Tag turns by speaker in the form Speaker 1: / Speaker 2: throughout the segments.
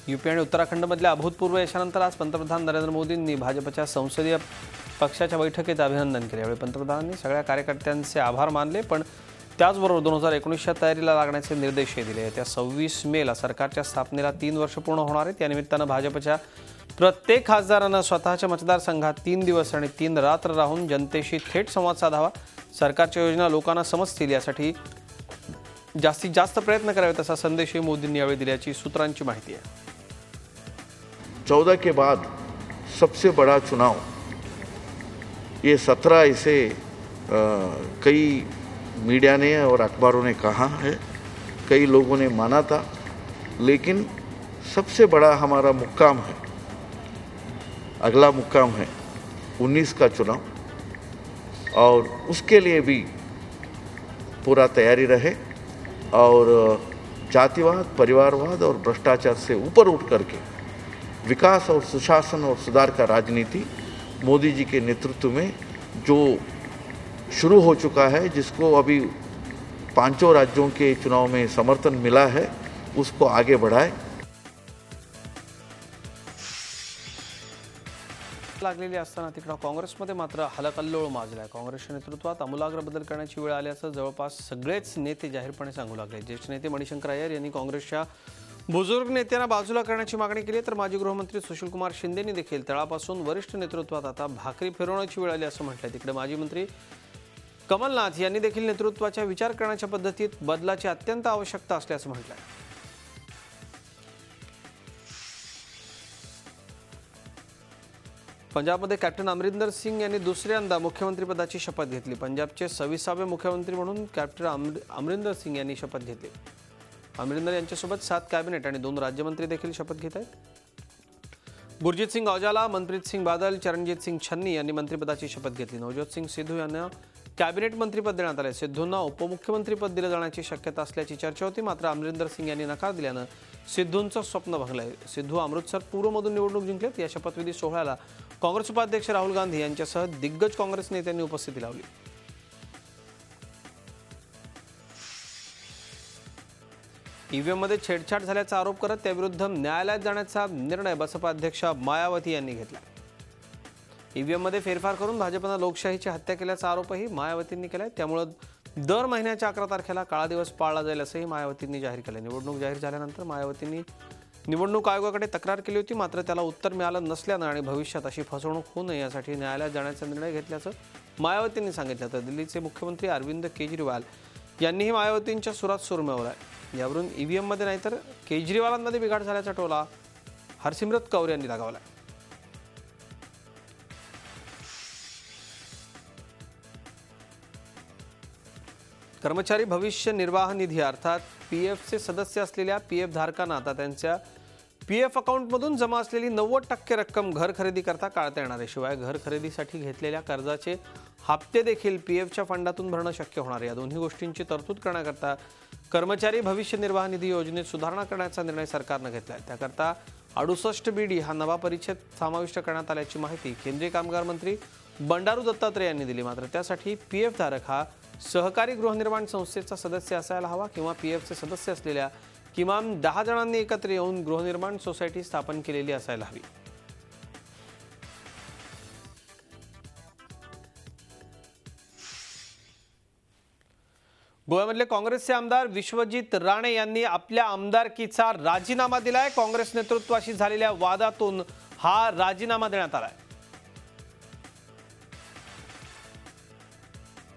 Speaker 1: UP आणि उत्तराखंडमधल्या अभूतपूर्व यशानंतर आज पंतप्रधान नरेंद्र मोदींनी भाजपच्या संसदीय पक्षाच्या बैठकीत अभिनंदन केले। यावेळी पंतप्रधानांनी सगळ्या कार्यकर्त्यांचे आभार मानले, पण त्याचबरोबर 2019च्या तयारीला लागण्याचे निर्देशही दिले। त्या 26 मेला सरकारच्या स्थापनेला 3 वर्ष पूर्ण होणार आहेत। या निमित्तानं भाजपच्या प्रत्येक खासदारानं स्वतःच्या मतदारसंघात 3 दिवस आणि 3 रात्र राहून जनतेशी थेट संवाद साधावा, सरकारच्या योजना लोकांना समजतील यासाठी जास्तीत जास्त प्रयत्न करावेत असा संदेशही मोदींनी यावेळी दिल्याची सूत्रांची माहिती आहे।
Speaker 2: 14 के बाद सबसे बड़ा चुनाव, ये 17 इसे कई मीडिया ने और अखबारों ने कहा है, कई लोगों ने माना था, लेकिन सबसे बड़ा हमारा मुक्काम है, अगला मुक्काम है 19 का चुनाव, और उसके लिए भी पूरा तैयारी रहे और जातिवाद, परिवारवाद और भ्रष्टाचार से ऊपर उठ करके विकास और सुशासन और सुधार का राजनीति मोदी जी के नेतृत्व में जो शुरू हो चुका है, जिसको अभी 5 राज्यों के चुनाव में समर्थन मिला है, उसको आगे बढ़ाए।
Speaker 1: लागलेली असताना तिकडे काँग्रेसमध्ये मात्र हलकल्लोळ माजलाय। काँग्रेसच्या नेतृत्वात आमूलाग्र बदल करण्याची वेळ आल्याचं जवळपास सगळेच नेते जाहीरपणे सांगू लागले। ज्येष्ठ नेते मणिशंकर अय्यर यांनी काँग्रेसच्या बुजुर्ग नेत्यांना बाजूला करण्याची मागणी केली, तर माजी गृहमंत्री सुशीलकुमार शिंदेंनी देखील तळापासून वरिष्ठ नेतृत्वात आता भाकरी फिरवण्याची वेळ आली असं म्हटलंय। तिकडे माजी मंत्री कमलनाथ यांनी देखील नेतृत्वाच्या विचार करण्याच्या पद्धतीत बदलाची अत्यंत आवश्यकता असल्याचं म्हटलंय। पंजाबमध्ये कॅप्टन अमरिंदर सिंग यांनी दुसऱ्यांदा मुख्यमंत्रीपदाची शपथ घेतली। पंजाबचे 26वे मुख्यमंत्री म्हणून कॅप्टन अमरिंदर सिंग यांनी शपथ घेतली। अमरिंदर यांच्यासोबत 7 कॅबिनेट आणि 2 राज्यमंत्री देखील शपथ घेत आहेत। गुरजीत सिंग औजाला, मनप्रीत सिंग बादल, चरणजीत सिंग छन्नी यांनी मंत्रिपदाची शपथ घेतली। नवजोत सिंग सिद्धू यांना कॅबिनेट मंत्रीपद देण्यात आले। सिद्धूंना उपमुख्यमंत्रीपद दिलं जाण्याची शक्यता असल्याची चर्चा होती, मात्र अमरिंदर सिंग यांनी नकार दिल्यानं सिद्धूंचं स्वप्न भंगलंय। सिद्धू अमृतसर पूर्वमधून निवडणूक जिंकलेत। या शपथविधी सोहळ्याला काँग्रेस उपाध्यक्ष राहुल गांधी यांच्यासह दिग्गज काँग्रेस नेत्यांनी उपस्थिती लावली। ईव्हीएममध्ये छेडछाड झाल्याचा आरोप करत त्याविरुद्ध न्यायालयात जाण्याचा निर्णय बसपा अध्यक्ष मायावती यांनी घेतला। ईव्हीएममध्ये फेरफार करून भाजपनं लोकशाहीची हत्या केल्याचा आरोपही मायावतींनी केलाय। त्यामुळे दर महिन्याच्या 11 तारखेला काळा दिवस पाळला जाईल असंही मायावतींनी जाहीर केलं। निवडणूक जाहीर झाल्यानंतर मायावतींनी निवडणूक आयोगाकडे तक्रार केली होती, मात्र त्याला उत्तर मिळालं नसल्यानं आणि भविष्यात अशी फसवणूक होऊ नये यासाठी न्यायालयात जाण्याचा निर्णय घेतल्याचं मायावतींनी सांगितलं। तर दिल्लीचे मुख्यमंत्री अरविंद केजरीवाल यांनीही मायावतींच्या सुरात सूर मिळवलाय। यावरून ईव्हीएममध्ये नाही तर केजरीवालांमध्ये बिघाड झाल्याचा टोला हरसिमरत कौर यांनी लगावला। कर्मचारी भविष्य निर्वाह निधी अर्थात पीएफचे सदस्य असलेल्या पीएफ धारकांना आता त्यांच्या पीएफ अकाउंटमधून जमा असलेली 90% रक्कम घर खरेदी करता काढता येणार आहे। शिवाय घर खरेदीसाठी घेतलेल्या कर्जाचे हप्ते देखील पीएफच्या फंडातून भरणं शक्य होणार आहे। या दोन्ही गोष्टींची तरतूद करण्याकरता कर्मचारी भविष्य निर्वाह निधी योजनेत सुधारणा करण्याचा निर्णय सरकारनं घेतला आहे। त्याकरता 68 बीडी हा नवा परिच्छेद समाविष्ट करण्यात आल्याची माहिती केंद्रीय कामगार मंत्री बंडारू दत्तात्रय यांनी दिली। मात्र त्यासाठी पीएफ धारक हा सहकारी गृहनिर्माण संस्थेचा सदस्य असायला हवा किंवा पीएफचे सदस्य असलेल्या किमान 10 जणांनी एकत्र येऊन गृहनिर्माण सोसायटी स्थापन केलेली असायला हवी। गोव्यामधले काँग्रेसचे आमदार विश्वजित राणे यांनी आपल्या आमदारकीचा राजीनामा दिलाय। काँग्रेस नेतृत्वाशी झालेल्या वादातून हा राजीनामा देण्यात आलाय।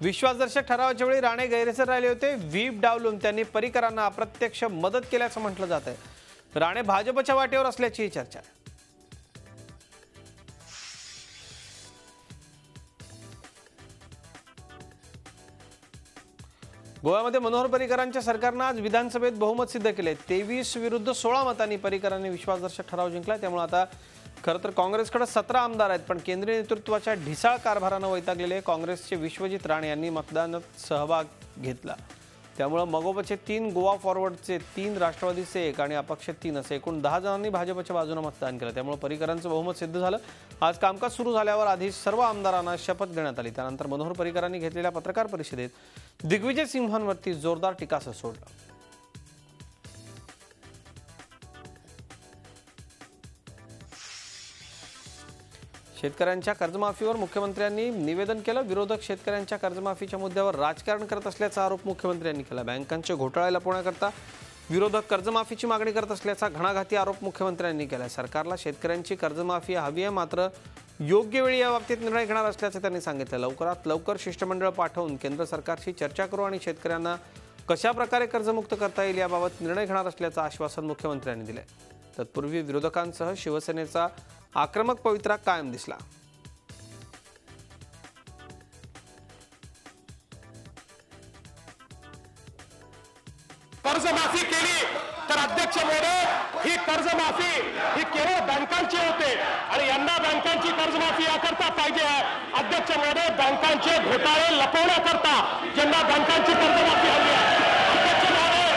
Speaker 1: विश्वासदर्शक ठरावाच्या वेळी राणे गैरहजर राहिले होते। व्हीप डावलून त्यांनी पर्रिकरांना अप्रत्यक्ष मदत केल्याचं म्हटलं जात आहे। राणे भाजपच्या वाटेवर असल्याची चर्चा आहे। गोव्यामध्ये मनोहर पर्रिकरांच्या सरकारनं आज विधानसभेत बहुमत सिद्ध केले। 23 विरुद्ध 16 मतांनी पर्रिकरांनी विश्वासदर्शक ठराव जिंकला। त्यामुळे आता खरं तर काँग्रेसकडे 17 आमदार आहेत, पण केंद्रीय नेतृत्वाच्या ढिसाळ कारभारानं वैतागलेले काँग्रेसचे विश्वजित राणे यांनी मतदानात सहभाग घेतला। त्यामुळे मगोपचे 3, गोवा फॉरवर्डचे 3, राष्ट्रवादीचे 1 आणि अपक्ष 3 असे एकूण 10 जणांनी भाजपच्या बाजूने मतदान केलं। त्यामुळे पर्रिकरांचं बहुमत सिद्ध झालं। आज कामकाज सुरू झाल्यावर आधी सर्व आमदारांना शपथ देण्यात आली। त्यानंतर मनोहर पर्रिकरांनी घेतलेल्या पत्रकार परिषदेत दिग्विजय सिंहांवरती जोरदार टीकास्त्र सोडलं। शेतकऱ्यांच्या कर्जमाफीवर मुख्यमंत्र्यांनी निवेदन केलं. विरोधक शेतकऱ्यांच्या कर्जमाफीच्या मुद्द्यावर राजकारण करत असल्याचा आरोप मुख्यमंत्र्यांनी केला. बँकांचे घोटाळे लपवण्याकरता विरोधक कर्जमाफीची मागणी करत असल्याचा घणाघाती आरोप मुख्यमंत्र्यांनी केला. सरकारला शेतकऱ्यांची कर्जमाफी हवी आहे, मात्र योग्य वेळी याबाबतीत निर्णय घेणार असल्याचे त्यांनी सांगितलं. लवकरात लवकर शिष्टमंडळ पाठवून केंद्र सरकारशी चर्चा करू आणि शेतकऱ्यांना कशा प्रकारे कर्जमुक्त करता येईल याबाबत निर्णय घेणार असल्याचं आश्वासन मुख्यमंत्र्यांनी दिले. तत्पूर्वी विरोधकांसह शिवसेनेचा आक्रमक पवित्रा कायम दिसला.
Speaker 3: कर्जमाफी केली तर अध्यक्ष महोदय ही कर्जमाफी ही केवळ बँकांची होते आणि यांना बँकांची कर्जमाफी याकरता पाहिजे आहे. अध्यक्ष महोदय बँकांचे घोटाळे लपवण्याकरता ज्यांना बँकांची कर्जमाफी हवी आहे. अध्यक्ष महोदय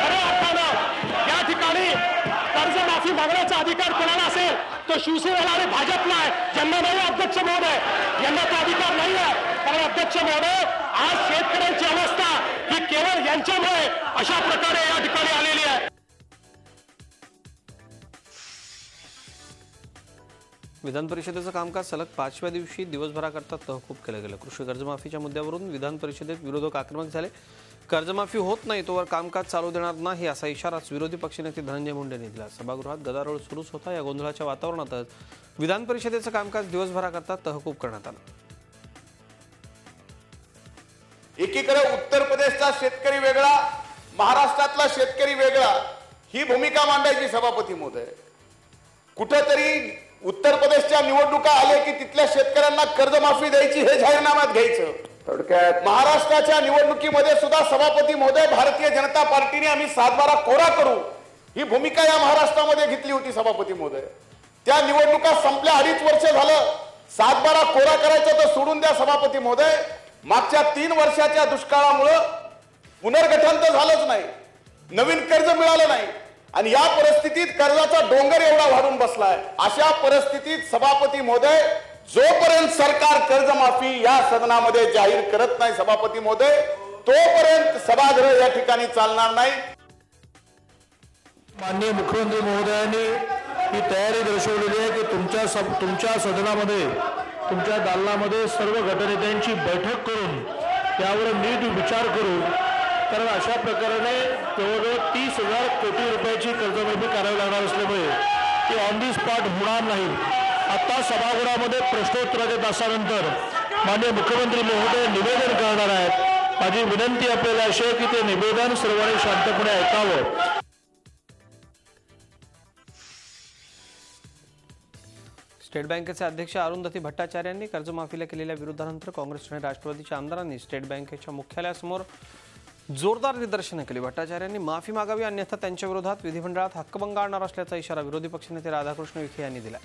Speaker 3: खऱ्या अर्थानं या ठिकाणी कर्जमाफी मागण्याचा अधिकार कोणाला असेल तो शिवसेनेला आणि भाजपला आहे. ज्यांना नाही अध्यक्ष महोदय यांना तो अधिकार नाही आहे. कारण अध्यक्ष महोदय आज शेतकऱ्यांची अवस्था ही केवळ यांच्यामुळे अशा प्रकारे या ठिकाणी आलेली आहे.
Speaker 1: विधान परिषदेचं कामकाज सलग 5व्या दिवशी दिवसभराकरता तहकूब केलं गेलं. कृषी कर्जमाफीच्या मुद्द्यावरून विधान परिषदेत विरोधक आक्रमक झाले. कर्जमाफी होत नाही तोवर कामकाज चालू देणार नाही असा इशाराच विरोधी पक्षनेते धनंजय मुंडेंनी दिला. सभागृहात गदारोळ सुरूच होता. या गोंधळाच्या वातावरणातच विधान परिषदेचं कामकाज दिवसभराकरता तहकूब करण्यात आलं.
Speaker 4: एकीकडे उत्तर प्रदेशचा शेतकरी वेगळा, महाराष्ट्रातला शेतकरी वेगळा, ही भूमिका मांडायची सभापती महोदय. कुठेतरी उत्तर प्रदेशच्या निवडणुका आले की तिथल्या शेतकऱ्यांना कर्जमाफी द्यायची हे जाहीरनाम्यात घ्यायचं. थोडक्यात महाराष्ट्राच्या निवडणुकीमध्ये सुद्धा सभापती महोदय भारतीय जनता पार्टीने आम्ही 7/12 कोरा करू ही भूमिका या महाराष्ट्रामध्ये घेतली होती सभापती महोदय. त्या निवडणुका संपल्या, 2.5 वर्ष झालं. 7/12 कोरा करायचं तर सोडून द्या सभापती महोदय. मागच्या 3 वर्षाच्या दुष्काळामुळे पुनर्गठन तर झालंच नाही, नवीन कर्ज मिळालं नाही आणि या परिस्थितीत कर्जाचा डोंगर एवढा वाढून बसलाय. अशा परिस्थितीत सभापती महोदय जोपर्यंत सरकार कर्जमाफी या सदनामध्ये जाहीर करत नाही सभापती महोदय तोपर्यंत सभागृह या ठिकाणी चालणार नाही.
Speaker 3: माननीय मुख्यमंत्री महोदयांनी ही तयारी दर्शवलेली आहे की तुमच्या सदनामध्ये तुमच्या दालनामध्ये सर्व गटनेत्यांची बैठक करून त्यावर नीट विचार करू. कारण अशा प्रकारे जवळजवळ 30,000 कोटी रुपयाची कर्जमाफी करावी लागणार असल्यामुळे ती ऑन दी स्पॉट होणार नाही. आता सभागृहामध्ये प्रश्नोत्तराच्या तासानंतर माननीय मुख्यमंत्री महोदय निवेदन करणार आहेत. माझी विनंती आपल्याला अशी आहे की ते निवेदन सर्वांनी शांतपणे ऐकावं.
Speaker 1: स्टेट बँकेचे अध्यक्ष अरुंधती भट्टाचार्यांनी कर्जमाफीला केलेल्या विरोधानंतर काँग्रेस आणि राष्ट्रवादीच्या आमदारांनी स्टेट बँकेच्या मुख्यालयासमोर जोरदार निदर्शनं केली. भट्टाचार्यांनी माफी मागावी अन्यथा त्यांच्या विरोधात विधिमंडळात हक्कभंग आणणार असल्याचा इशारा विरोधी पक्षनेते राधाकृष्ण विखे यांनी दिला.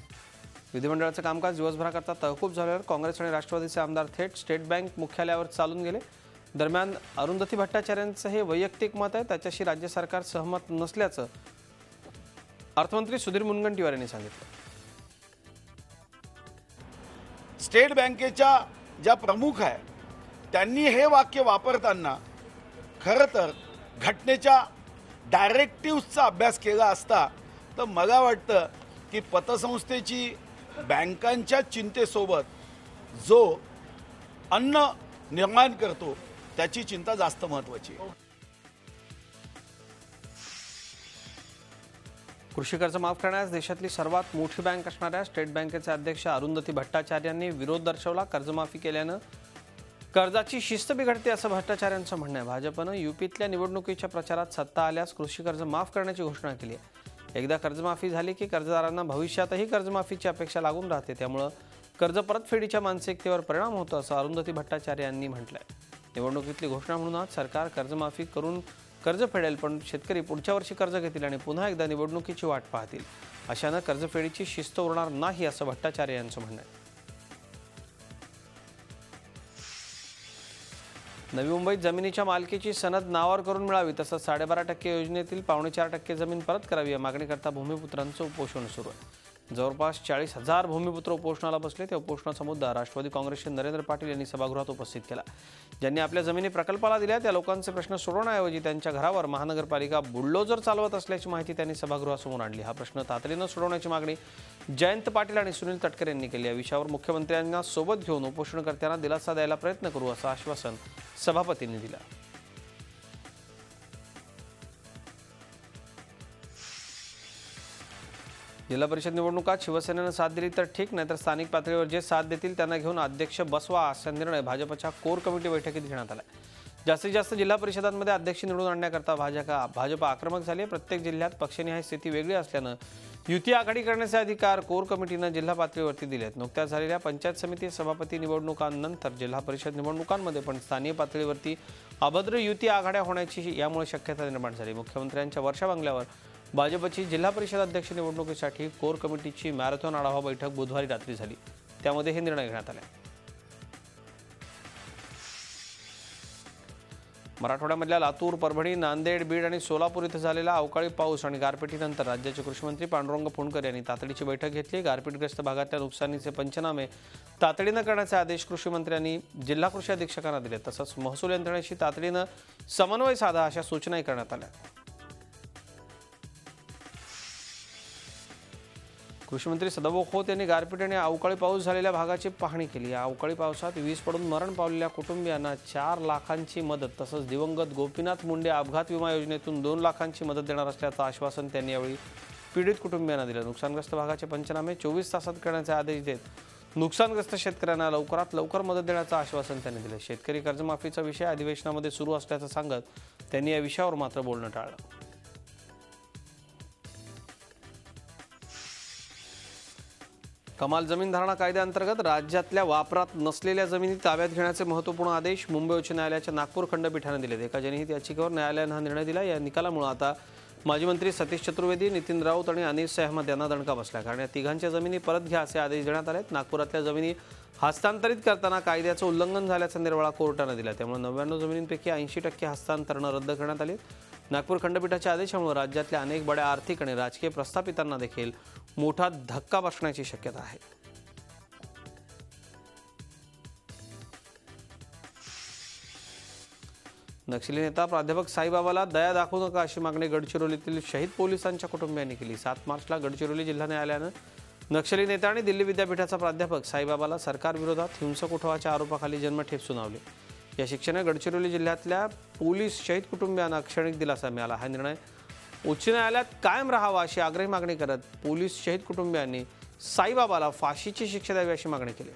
Speaker 1: विधिमंडळाचं कामकाज दिवसभराकरता तहकूब झाल्यावर काँग्रेस आणि राष्ट्रवादीचे आमदार थेट स्टेट बँक मुख्यालयावर चालून गेले. दरम्यान अरुंधती भट्टाचार्यांचं हे वैयक्तिक मत आहे, त्याच्याशी राज्य सरकार सहमत नसल्याचं अर्थमंत्री सुधीर मुनगंटीवार यांनी सांगितलं.
Speaker 5: स्टेट बँकेच्या ज्या प्रमुख आहे त्यांनी हे वाक्य वापरताना खरं तर घटनेच्या डायरेक्टिव्हचा अभ्यास केला असता तर मला वाटतं की पतसंस्थेची बँकांच्या चिंतेसोबत जो अन्न निर्माण करतो त्याची चिंता जास्त महत्त्वाची आहे.
Speaker 1: कृषी कर्ज माफ करण्यास देशातली सर्वात मोठी बँक असणाऱ्या स्टेट बँकेचे अध्यक्ष अरुंधती भट्टाचार्यांनी विरोध दर्शवला. कर्जमाफी केल्यानं कर्जाची शिस्त बिघडते असं भट्टाचार्यांचं म्हणणं आहे. भाजपनं यूपीतल्या निवडणुकीच्या प्रचारात सत्ता आल्यास कृषी कर्ज माफ करण्याची घोषणा केली आहे. एकदा कर्जमाफी झाली की कर्जदारांना भविष्यातही कर्जमाफीची अपेक्षा लागून राहते, त्यामुळं कर्ज परतफेडीच्या मानसिकतेवर परिणाम होतो असं अरुंधती भट्टाचार्य यांनी म्हटलंय. निवडणुकीतली घोषणा म्हणूनच सरकार कर्जमाफी करून कर्ज फेडेल, पण शेतकरी पुढच्या वर्षी कर्ज घेतील आणि पुन्हा एकदा निवडणुकीची वाट पाहतील. अशानं कर्जफेडीची शिस्त उरणार नाही असं भट्टाचार्य यांचं म्हणणं आहे. नवी मुंबईत जमिनीच्या मालकीची सनद नावावर करून मिळावी तसंच 12.5% योजनेतील 4.25% जमीन परत करावी या मागणीकरता भूमिपुत्रांचं उपोषण सुरू आहे. जवळपास 40,000 भूमिपुत्र उपोषणाला बसले. त्या उपोषणाचा मुद्दा राष्ट्रवादी काँग्रेसचे नरेंद्र पाटील यांनी सभागृहात उपस्थित केला. ज्यांनी आपल्या जमिनी प्रकल्पाला दिल्या त्या लोकांचे प्रश्न सोडवण्याऐवजी त्यांच्या घरावर महानगरपालिका बुलडोजर चालवत असल्याची माहिती त्यांनी सभागृहासमोर आणली. हा प्रश्न तातडीनं सोडवण्याची मागणी जयंत पाटील आणि सुनील तटकरे यांनी केली. या विषयावर मुख्यमंत्र्यांना सोबत घेऊन उपोषणकर्त्यांना दिलासा द्यायला प्रयत्न करू असं आश्वासन सभापतींनी दिलं. जिल्हा परिषद निवडणुकात शिवसेनेनं साथ दिली तर ठीक, नाही तर स्थानिक पातळीवर जे साथ देतील त्यांना घेऊन अध्यक्ष बसवा असा निर्णय भाजपच्या कोर कमिटी बैठकीत घेण्यात आला. जास्तीत जास्त जिल्हा परिषदांमध्ये अध्यक्ष निवडून आणण्याकरता भाजप आक्रमक झाली. प्रत्येक जिल्ह्यात पक्षनिहाय स्थिती वेगळी असल्यानं युती आघाडी करण्याचे अधिकार कोर कमिटीनं जिल्हा पातळीवरती दिले आहेत. नुकत्याच झालेल्या पंचायत समिती सभापती निवडणुकांनंतर जिल्हा परिषद निवडणुकांमध्ये पण स्थानिक पातळीवरती अभद्र युती आघाड्या होण्याची यामुळे शक्यता निर्माण झाली. मुख्यमंत्र्यांच्या वर्षा बंगल्यावर भाजपची जिल्हा परिषद अध्यक्ष निवडणुकीसाठी कोर कमिटीची मॅरेथॉन आढावा बैठक बुधवारी रात्री झाली. त्यामध्ये हे निर्णय घेण्यात आले. मराठवाड्यामधल्या लातूर, परभणी, नांदेड, बीड आणि सोलापूर इथं झालेला अवकाळी पाऊस आणि गारपिटीनंतर राज्याचे कृषीमंत्री पांडुरंग फुंडकर यांनी तातडीची बैठक घेतली. गारपीटग्रस्त भागातल्या नुकसानीचे पंचनामे तातडीनं करण्याचे आदेश कृषीमंत्र्यांनी जिल्हा कृषी अधीक्षकांना दिले. तसंच महसूल यंत्रणेशी तातडीनं समन्वय साधा अशा सूचनाही करण्यात आल्या. कृषीमंत्री सदाभाऊ खोत यांनी गारपीट आणि अवकाळी पाऊस झालेल्या भागाची पाहणी केली. या अवकाळी पावसात वीज पडून मरण पावलेल्या कुटुंबियांना 4 लाखांची मदत तसंच दिवंगत गोपीनाथ मुंडे अपघात विमा योजनेतून 2 लाखांची मदत देणार असल्याचं आश्वासन त्यांनी यावेळी पीडित कुटुंबियांना दिलं. नुकसानग्रस्त भागाचे पंचनामे 24 तासात करण्याचे आदेश देत नुकसानग्रस्त शेतकऱ्यांना लवकरात लवकर मदत देण्याचं आश्वासन त्यांनी दिलं. शेतकरी कर्जमाफीचा विषय अधिवेशनामध्ये सुरू असल्याचं सांगत त्यांनी या विषयावर मात्र बोलणं टाळलं. कमाल जमीन धारणा कायद्याअंतर्गत राज्यातल्या वापरात नसलेल्या जमिनी ताब्यात घेण्याचे महत्त्वपूर्ण आदेश मुंबई उच्च न्यायालयाच्या नागपूर खंडपीठाने दिलेत. एका जनहित याचिकेवर न्यायालयानं हा निर्णय दिला. या निकालामुळे आता माजी मंत्री सतीश चतुर्वेदी, नितीन राऊत आणि अनिस अहमद यांना दणका बसला. कारण या तिघांच्या जमिनी परत घ्या असे आदेश देण्यात आलेत. नागपुरातल्या जमिनी हस्तांतरित करताना कायद्याचं उल्लंघन झाल्याचा निर्वाळा कोर्टानं दिला. त्यामुळे 99 जमिनींपैकी 80% हस्तांतरणं रद्द करण्यात आली. नागपूर खंडपीठाच्या आदेशामुळे राज्यातल्या अनेक बड्या आर्थिक आणि राजकीय प्रस्थापितांना देखील मोठा धक्का बसण्याची शक्यता आहे. नक्षली नेता प्राध्यापक साईबाबाला दया दाखवू नका अशी मागणी गडचिरोलीतील शहीद पोलिसांच्या कुटुंबियांनी केली. 7 मार्चला गडचिरोली जिल्हा न्यायालयानं नक्षली नेता आणि दिल्ली विद्यापीठाचा प्राध्यापक साईबाबाला सरकारविरोधात हिंसक उठावाच्या आरोपाखाली जन्मठेप सुनावली. या शिक्षेने गडचिरोली जिल्ह्यातल्या पोलीस शहीद कुटुंबियांना क्षणिक दिलासा मिळाला. हा निर्णय उच्च न्यायालयात कायम राहावा अशी आग्रही मागणी करत पोलीस शहीद कुटुंबियांनी साईबाबाला फाशीची शिक्षा द्यावी अशी मागणी केली.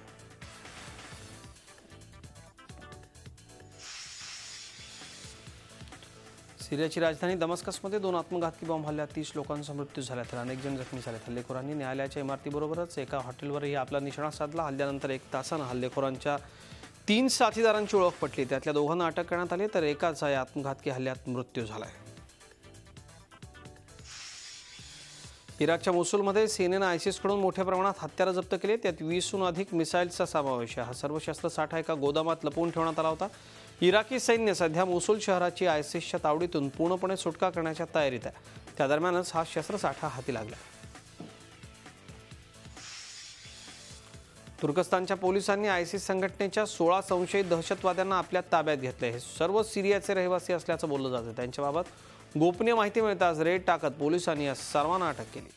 Speaker 1: सिरियाची राजधानी दमस्कसमध्ये 2 आत्मघातकी बॉम्ब हल्ल्यात 30 लोकांचा मृत्यू झाला तर अनेक जण जखमी झाले. हल्लेखोरांनी न्यायालयाच्या इमारतीबरोबरच एका हॉटेलवरही आपला निशाणा साधला. हल्ल्यानंतर 1 तासानं हल्लेखोरांच्या 3 साथीदारांची ओळख पटली. त्यातल्या 2घांना अटक करण्यात आली तर एकाचा या आत्मघातकी हल्ल्यात मृत्यू झालाय. इराकच्या मोसुलमध्ये सेनेनं आयसिसकडून मोठ्या प्रमाणात हत्यारं जप्त केली. त्यात 20हून अधिक मिसाईल्सचा समावेश आहे. हा सर्व शस्त्रसाठा एका गोदामात लपवून ठेवण्यात आला होता. इराकी सैन्य सध्या मोसुल शहराची आयसिसच्या तावडीतून पूर्णपणे सुटका करण्याच्या तयारीत आहे. त्या दरम्यानच हा शस्त्रसाठा हाती लागला. तुर्कस्तानच्या पोलिसांनी आयसिस संघटनेच्या 16 संशयित दहशतवाद्यांना आपल्या ताब्यात घेतले. हे सर्व सिरियाचे रहिवासी असल्याचं बोललं जातं. त्यांच्याबाबत गोपनीय माहिती मिळताच रेड टाकत पोलिसांनी या सर्वांना अटक केली.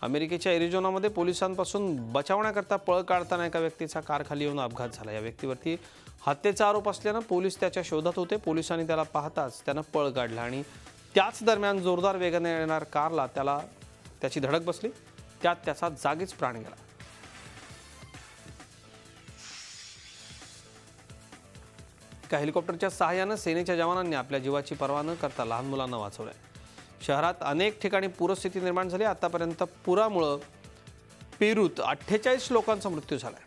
Speaker 1: अमेरिकेच्या एरिझोनामध्ये पोलिसांपासून बचावण्याकरता पळ काढताना एका व्यक्तीचा कारखाली येऊन अपघात झाला. या व्यक्तीवरती हत्येचा आरोप असल्यानं पोलीस त्याच्या शोधात होते. पोलिसांनी त्याला पाहताच त्यानं पळ काढला आणि त्याच दरम्यान जोरदार वेगाने येणाऱ्या कारला त्याची धडक बसली. त्यात त्याचा जागीच प्राण गेला. एका हेलिकॉप्टरच्या सहाय्यानं सेनेच्या जवानांनी आपल्या जीवाची पर्वा न करता लहान मुलांना वाचवलंय. शहरात अनेक ठिकाणी पूरस्थिती निर्माण झाली. आतापर्यंत पुरामुळं पेरूत 48 लोकांचा मृत्यू झालाय.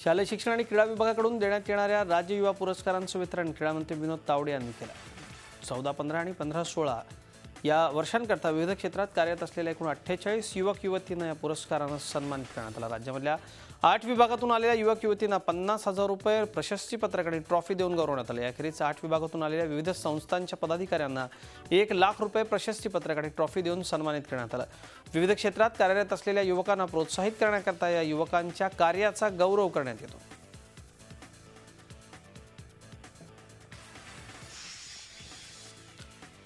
Speaker 1: शालेय शिक्षण आणि क्रीडा विभागाकडून देण्यात येणाऱ्या राज्य युवा पुरस्कारांचं वितरण क्रीडा मंत्री विनोद तावडे यांनी केलं. 14-15 आणि 15-16 या वर्षांकरता विविध क्षेत्रात कार्यरत असलेल्या एकूण 48 युवक युवतींना या पुरस्कारानं सन्मानित करण्यात आला। राज्यामधल्या 8 विभागातून आलेल्या युवक युवतींना 50,000 रुपये प्रशस्तीपत्रक आणि ट्रॉफी देऊन गौरवण्यात आले। याखेरीज 8 विभागातून आलेल्या विविध संस्थांच्या पदाधिकाऱ्यांना 1 लाख रुपये प्रशस्तीपत्रक आणि ट्रॉफी देऊन सन्मानित करण्यात आलं। विविध क्षेत्रात कार्यरत असलेल्या युवकांना प्रोत्साहित करण्याकरता या युवकांच्या कार्याचा गौरव करण्यात येतो।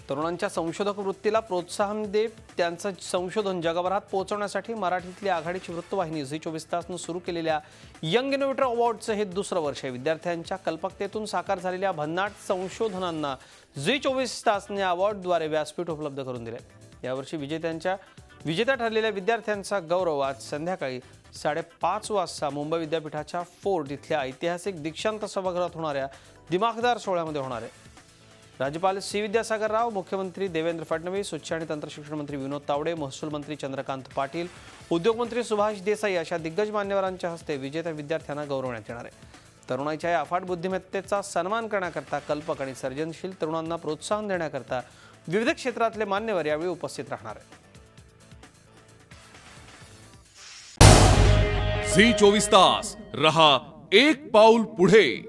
Speaker 1: तरुणांच्या संशोधक वृत्तीला प्रोत्साहन देत त्यांचं संशोधन जगभरात पोहोचवण्यासाठी मराठीतली आघाडीची वृत्तवाहिनी झी 24 तासनं सुरू केलेल्या यंग इनोव्हेटर अवॉर्डचं हे दुसरं वर्ष आहे। विद्यार्थ्यांच्या कल्पकतेतून साकार झालेल्या भन्नाट संशोधनांना झी 24 तासने अवॉर्डद्वारे व्यासपीठ उपलब्ध करून दिले। यावर्षी विजेत्या ठरलेल्या विद्यार्थ्यांचा गौरव आज संध्याकाळी 5:30 वाजता मुंबई विद्यापीठाच्या फोर्ट इथल्या ऐतिहासिक दीक्षांत सभागृहात होणाऱ्या दिमाखदार सोहळ्यामध्ये होणार आहे। राज्यपाल सी विद्यासागर राव, मुख्यमंत्री देवेंद्र फडणवीस, उच्च आणि तंत्रशिक्षण मंत्री विनोद तावडे, महसूल मंत्री चंद्रकांत पाटील, उद्योगमंत्री सुभाष देसाई अशा दिग्गज मान्यवरांच्या हस्ते विजेत्या विद्यार्थ्यांना गौरवण्यात येणार आहे। तरुणाईच्या या अफाट बुद्धिमत्तेचा सन्मान करण्याकरता, कल्पक आणि सर्जनशील तरुणांना प्रोत्साहन देण्याकरता विविध क्षेत्रातले मान्यवर यावेळी उपस्थित राहणार आहेत।
Speaker 6: झी 24 तास रहा एक पाऊल पुढे।